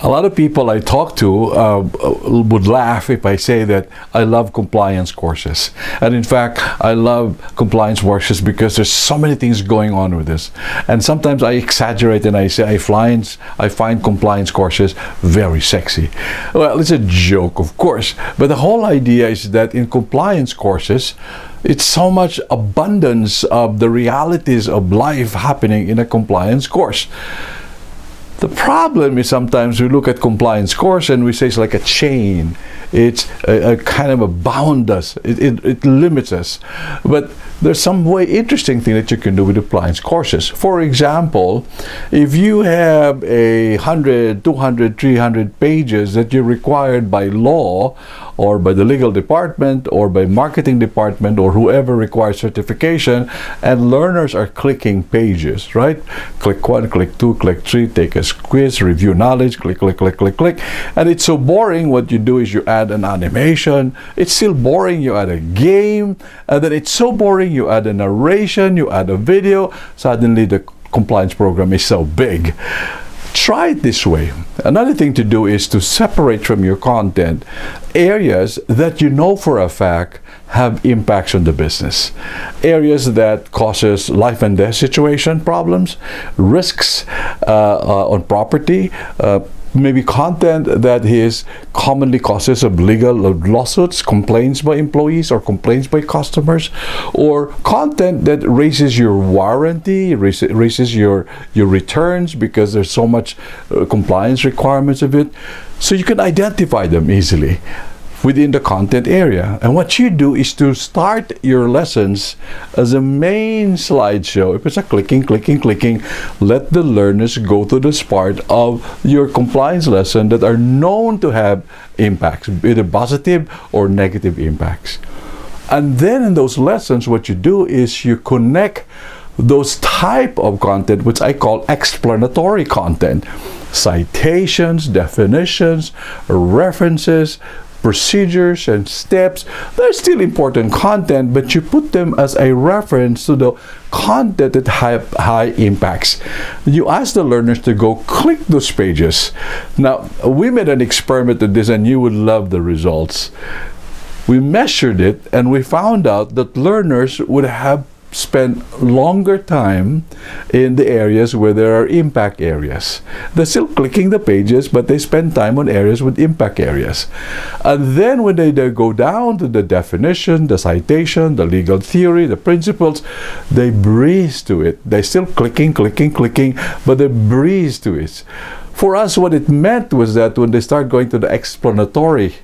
A lot of people I talk to would laugh if I say that I love compliance courses. And in fact, I love compliance courses because there's so many things going on with this. And sometimes I exaggerate and I say I find compliance courses very sexy. Well, it's a joke, of course. But the whole idea is that in compliance courses, it's so much abundance of the realities of life happening in a compliance course. The problem is sometimes we look at compliance course and we say it's like a chain. It's a kind of a bound us. It limits us. But there's some way interesting thing that you can do with compliance courses. For example, if you have 100, 200, 300 pages that you're required by law or by the legal department or by marketing department or whoever requires certification, and learners are clicking pages, right? Click 1, click 2, click 3, take a quiz, review knowledge, click, click, click, click, click. And it's so boring. What you do is you add an animation. It's still boring. You add a game. And then it's so boring. You add a narration. You add a video. Suddenly the compliance program is so big. Try it this way. Another thing to do is to separate from your content areas that you know for a fact have impacts on the business. Areas that causes life and death situation problems, risks on property, maybe content that is commonly causes of legal lawsuits, complaints by employees or complaints by customers, or content that raises your warranty, raises your returns because there's so much compliance requirements of it. So you can identify them easily within the content area. And what you do is to start your lessons as a main slideshow. If it's a clicking, clicking, clicking, let the learners go to this part of your compliance lesson that are known to have impacts, either positive or negative impacts. And then in those lessons, what you do is you connect those type of content, which I call explanatory content. Citations, definitions, references, procedures and steps. They're still important content, but you put them as a reference to the content that have high impacts. You ask the learners to go click those pages. Now, we made an experiment with this and you would love the results. We measured it and we found out that learners would have spend longer time in the areas where there are impact areas. They're still clicking the pages, but they spend time on areas with impact areas. And then when they go down to the definition, the citation, the legal theory, the principles, they breeze to it. They're still clicking, clicking, clicking, but they breeze to it. For us, what it meant was that when they start going to the explanatory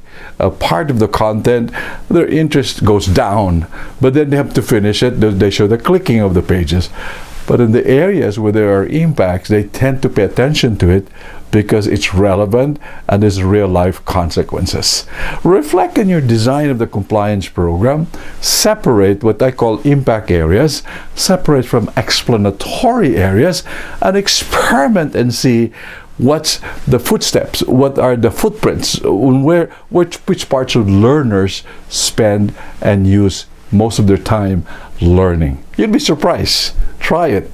part of the content, their interest goes down. But then they have to finish it. They show the clicking of the pages. But in the areas where there are impacts, they tend to pay attention to it because it's relevant and there's real-life consequences. Reflect in your design of the compliance program. Separate what I call impact areas, separate from explanatory areas, and experiment and see what's the footsteps, what are the footprints, which parts of learners spend and use most of their time learning. You'd be surprised. Try it.